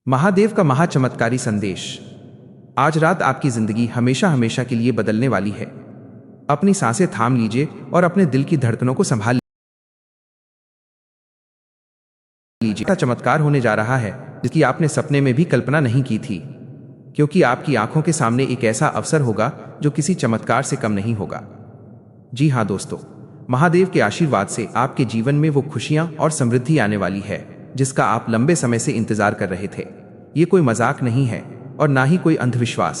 महादेव का महाचमत्कारी संदेश। आज रात आपकी जिंदगी हमेशा हमेशा के लिए बदलने वाली है। अपनी सांसें थाम लीजिए और अपने दिल की धड़कनों को संभाल लीजिए। ऐसा चमत्कार होने जा रहा है जिसकी आपने सपने में भी कल्पना नहीं की थी, क्योंकि आपकी आंखों के सामने एक ऐसा अवसर होगा जो किसी चमत्कार से कम नहीं होगा। जी हाँ दोस्तों, महादेव के आशीर्वाद से आपके जीवन में वो खुशियां और समृद्धि आने वाली है जिसका आप लंबे समय से इंतजार कर रहे थे। ये कोई मजाक नहीं है और ना ही कोई अंधविश्वास।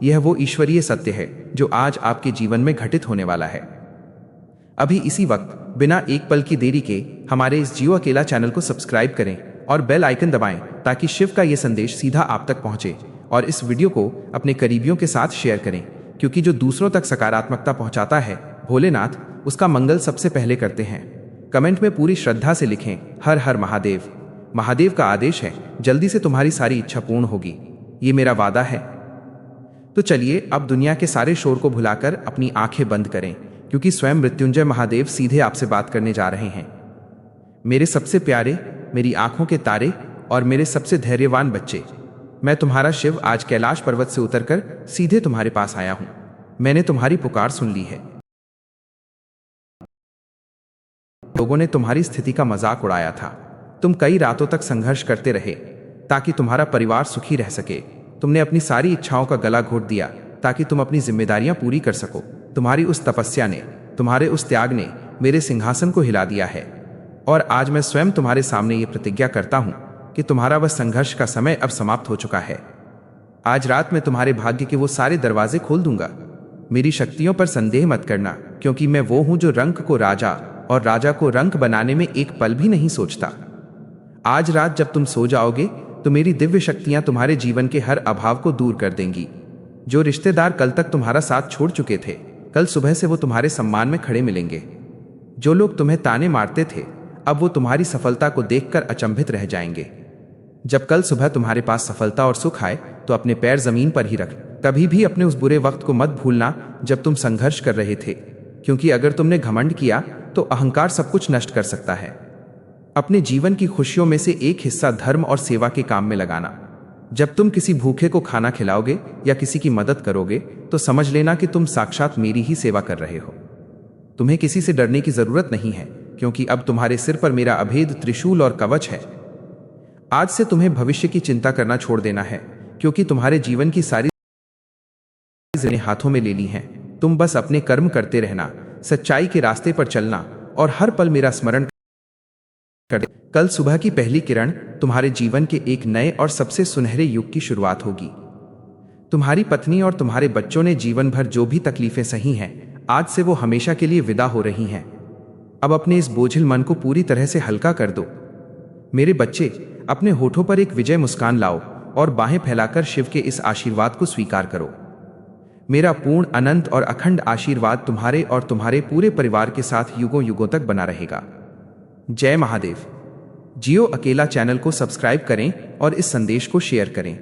यह वो ईश्वरीय सत्य है जो आज आपके जीवन में घटित होने वाला है। अभी इसी वक्त बिना एक पल की देरी के हमारे इस जियो अकेला चैनल को सब्सक्राइब करें और बेल आइकन दबाएं ताकि शिव का ये संदेश सीधा आप तक पहुंचे। और इस वीडियो को अपने करीबियों के साथ शेयर करें, क्योंकि जो दूसरों तक सकारात्मकता पहुंचाता है भोलेनाथ उसका मंगल सबसे पहले करते हैं। कमेंट में पूरी श्रद्धा से लिखें, हर हर महादेव। महादेव का आदेश है, जल्दी से तुम्हारी सारी इच्छा पूर्ण होगी, ये मेरा वादा है। तो चलिए अब दुनिया के सारे शोर को भुलाकर अपनी आंखें बंद करें, क्योंकि स्वयं मृत्युंजय महादेव सीधे आपसे बात करने जा रहे हैं। मेरे सबसे प्यारे, मेरी आंखों के तारे और मेरे सबसे धैर्यवान बच्चे, मैं तुम्हारा शिव आज कैलाश पर्वत से उतरकर सीधे तुम्हारे पास आया हूं। मैंने तुम्हारी पुकार सुन ली है। लोगों ने तुम्हारी स्थिति का मजाक उड़ाया था। तुम कई रातों तक संघर्ष करते रहे ताकि तुम्हारा परिवार सुखी रह सके। तुमने अपनी सारी इच्छाओं का गला घोट दिया ताकि तुम अपनी जिम्मेदारियां पूरी कर सको। तुम्हारी उस तपस्या ने, तुम्हारे उस त्याग ने मेरे सिंहासन को हिला दिया है। और आज मैं स्वयं तुम्हारे सामने ये प्रतिज्ञा करता हूं कि तुम्हारा वह संघर्ष का समय अब समाप्त हो चुका है। आज रात मैं तुम्हारे भाग्य के वो सारे दरवाजे खोल दूंगा। मेरी शक्तियों पर संदेह मत करना, क्योंकि मैं वो हूं जो रंक को राजा और राजा को रंक बनाने में एक पल भी नहीं सोचता। आज रात जब तुम सो जाओगे तो मेरी दिव्य शक्तियां तुम्हारे जीवन के हर अभाव को दूर कर देंगी। जो रिश्तेदार कल तक तुम्हारा साथ छोड़ चुके थे, कल सुबह से वो तुम्हारे सम्मान में खड़े मिलेंगे। जो लोग तुम्हें ताने मारते थे, अब वो तुम्हारी सफलता को देखकर अचंभित रह जाएंगे। जब कल सुबह तुम्हारे पास सफलता और सुख आए तो अपने पैर जमीन पर ही रख। कभी भी अपने उस बुरे वक्त को मत भूलना जब तुम संघर्ष कर रहे थे, क्योंकि अगर तुमने घमंड किया तो अहंकार सब कुछ नष्ट कर सकता है। अपने जीवन की खुशियों में से एक हिस्सा धर्म और सेवा के काम में लगाना। जब तुम किसी भूखे को खाना खिलाओगे या किसी की मदद करोगे तो समझ लेना कि तुम साक्षात मेरी ही सेवा कर रहे हो। तुम्हें किसी से डरने की जरूरत नहीं है, क्योंकि अब तुम्हारे सिर पर मेरा अभेद त्रिशूल और कवच है। आज से तुम्हें भविष्य की चिंता करना छोड़ देना है, क्योंकि तुम्हारे जीवन की सारी जिम्मेदारियां हाथों में ले ली हैं। तुम बस अपने कर्म करते रहना, सच्चाई के रास्ते पर चलना और हर पल मेरा स्मरण कर। कल सुबह की पहली किरण तुम्हारे जीवन के एक नए और सबसे सुनहरे युग की शुरुआत होगी। तुम्हारी पत्नी और तुम्हारे बच्चों ने जीवन भर जो भी तकलीफें सही हैं, आज से वो हमेशा के लिए विदा हो रही हैं। अब अपने इस बोझिल मन को पूरी तरह से हल्का कर दो। मेरे बच्चे, अपने होठों पर एक विजय मुस्कान लाओ और बाहें फैलाकर शिव के इस आशीर्वाद को स्वीकार करो। मेरा पूर्ण, अनंत और अखंड आशीर्वाद तुम्हारे और तुम्हारे पूरे परिवार के साथ युगों युगों तक बना रहेगा। जय महादेव। जियो अकेला चैनल को सब्सक्राइब करें और इस संदेश को शेयर करें।